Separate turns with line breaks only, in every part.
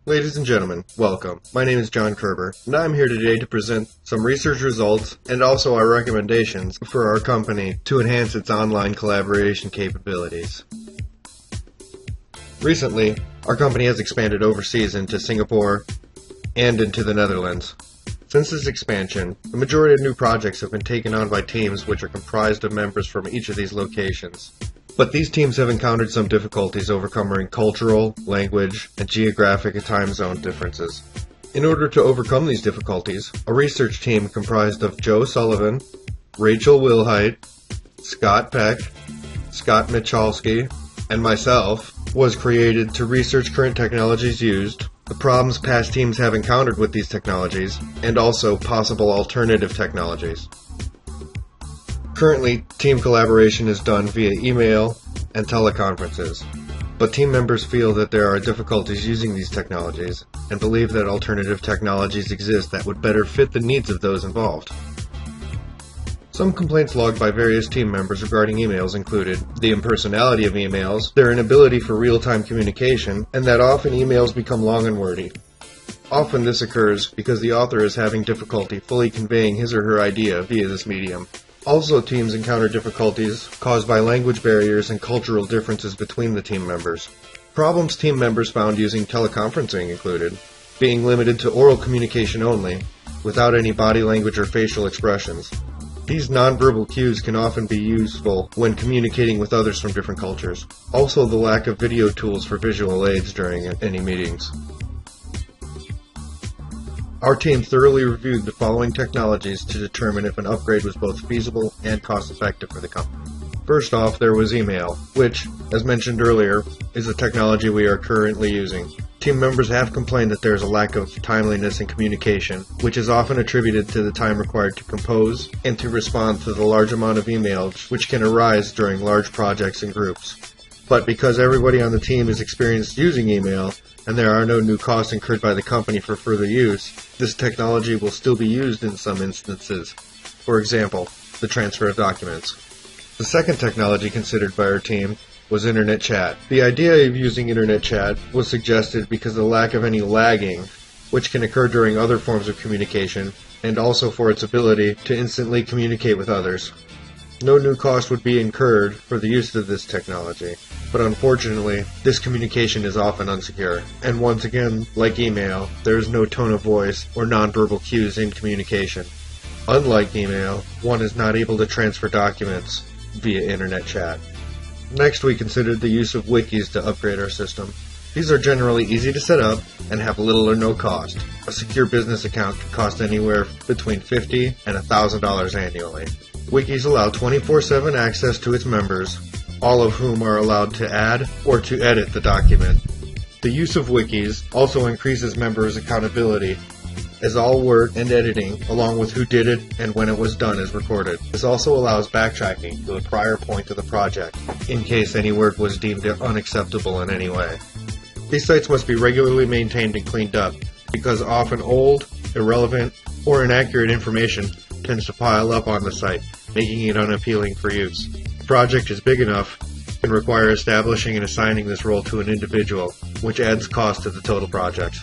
Ladies and gentlemen, welcome. My name is John Kerber, and I'm here today to present some research results and also our recommendations for our company to enhance its online collaboration capabilities. Recently, our company has expanded overseas into Singapore and into the Netherlands. Since this expansion, the majority of new projects have been taken on by teams which are comprised of members from each of these locations. But these teams have encountered some difficulties overcoming cultural, language, and geographic and time zone differences. In order to overcome these difficulties, a research team comprised of Joe Sullivan, Rachel Wilhite, Scott Peck, Scott Michalski, and myself was created to research current technologies used, the problems past teams have encountered with these technologies, and also possible alternative technologies. Currently, team collaboration is done via email and teleconferences, but team members feel that there are difficulties using these technologies and believe that alternative technologies exist that would better fit the needs of those involved. Some complaints logged by various team members regarding emails included the impersonality of emails, their inability for real-time communication, and that often emails become long and wordy. Often this occurs because the author is having difficulty fully conveying his or her idea via this medium. Also, teams encounter difficulties caused by language barriers and cultural differences between the team members. Problems team members found using teleconferencing included being limited to oral communication only, without any body language or facial expressions. These nonverbal cues can often be useful when communicating with others from different cultures. Also, the lack of video tools for visual aids during any meetings. Our team thoroughly reviewed the following technologies to determine if an upgrade was both feasible and cost-effective for the company. First off, there was email, which, as mentioned earlier, is the technology we are currently using. Team members have complained that there is a lack of timeliness in communication, which is often attributed to the time required to compose and to respond to the large amount of emails which can arise during large projects and groups. But because everybody on the team is experienced using email, and there are no new costs incurred by the company for further use, this technology will still be used in some instances. For example, the transfer of documents. The second technology considered by our team was internet chat. The idea of using internet chat was suggested because of the lack of any lagging, which can occur during other forms of communication, and also for its ability to instantly communicate with others. No new cost would be incurred for the use of this technology, but unfortunately, this communication is often unsecure. And once again, like email, there is no tone of voice or nonverbal cues in communication. Unlike email, one is not able to transfer documents via internet chat. Next, we considered the use of wikis to upgrade our system. These are generally easy to set up and have little or no cost. A secure business account can cost anywhere between $50 and $1,000 annually. Wikis allow 24/7 access to its members, all of whom are allowed to add or to edit the document. The use of wikis also increases members' accountability, as all work and editing, along with who did it and when it was done, is recorded. This also allows backtracking to the prior point of the project, in case any work was deemed unacceptable in any way. These sites must be regularly maintained and cleaned up, because often old, irrelevant, or inaccurate information tends to pile up on the site, making it unappealing for use. If the project is big enough, it can require establishing and assigning this role to an individual, which adds cost to the total project.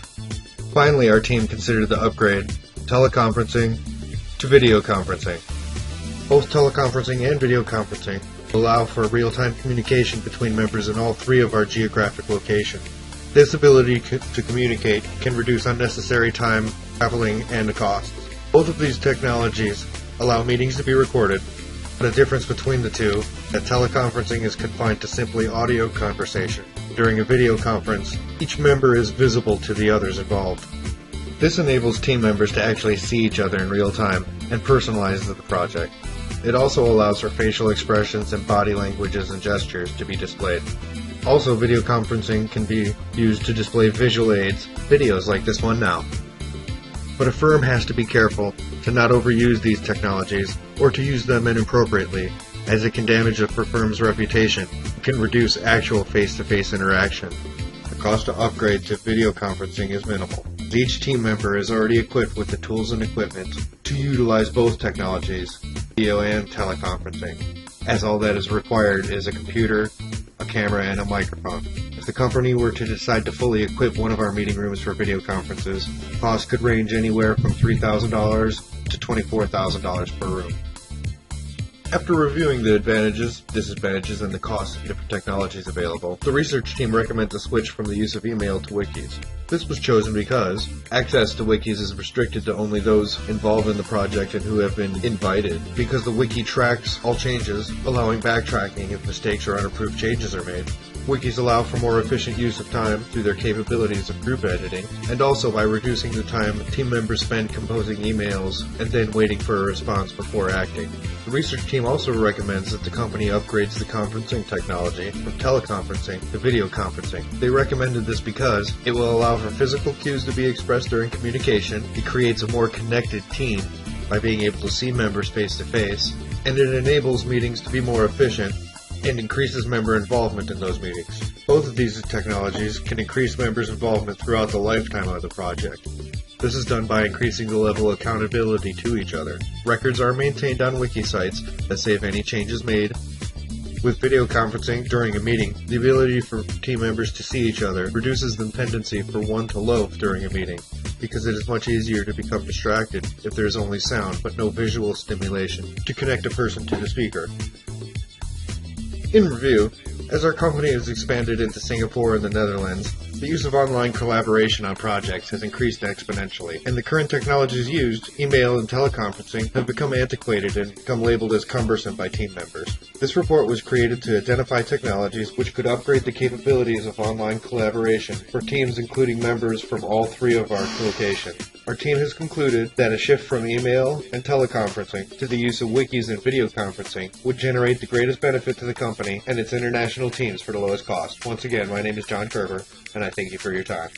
Finally, our team considered the upgrade from teleconferencing to video conferencing. Both teleconferencing and video conferencing allow for real-time communication between members in all three of our geographic locations. This ability to communicate can reduce unnecessary time, traveling, and the costs. Both of these technologies allow meetings to be recorded, but a difference between the two, that teleconferencing is confined to simply audio conversation. During a video conference, each member is visible to the others involved. This enables team members to actually see each other in real time and personalize the project. It also allows for facial expressions and body languages and gestures to be displayed. Also, video conferencing can be used to display visual aids, videos like this one now. But a firm has to be careful to not overuse these technologies or to use them inappropriately, as it can damage the firm's reputation and can reduce actual face-to-face interaction. The cost to upgrade to video conferencing is minimal. Each team member is already equipped with the tools and equipment to utilize both technologies, video and teleconferencing, as all that is required is a computer, a camera, and a microphone. If the company were to decide to fully equip one of our meeting rooms for video conferences, costs could range anywhere from $3,000 to $24,000 per room. After reviewing the advantages, disadvantages, and the costs of different technologies available, the research team recommends a switch from the use of email to wikis. This was chosen because access to wikis is restricted to only those involved in the project and who have been invited, because the wiki tracks all changes, allowing backtracking if mistakes or unapproved changes are made. Wikis allow for more efficient use of time through their capabilities of group editing, and also by reducing the time team members spend composing emails and then waiting for a response before acting. The research team also recommends that the company upgrades the conferencing technology from teleconferencing to video conferencing. They recommended this because it will allow for physical cues to be expressed during communication, it creates a more connected team by being able to see members face to face, and it enables meetings to be more efficient and increases member involvement in those meetings. Both of these technologies can increase members' involvement throughout the lifetime of the project. This is done by increasing the level of accountability to each other. Records are maintained on wiki sites that say if any changes made. With video conferencing during a meeting, the ability for team members to see each other reduces the tendency for one to loaf during a meeting, because it is much easier to become distracted if there is only sound but no visual stimulation to connect a person to the speaker. In review, as our company has expanded into Singapore and the Netherlands, the use of online collaboration on projects has increased exponentially, and the current technologies used, email and teleconferencing, have become antiquated and become labeled as cumbersome by team members. This report was created to identify technologies which could upgrade the capabilities of online collaboration for teams including members from all three of our locations. Our team has concluded that a shift from email and teleconferencing to the use of wikis and video conferencing would generate the greatest benefit to the company and its international teams for the lowest cost. Once again, my name is John Kerber, and I thank you for your time.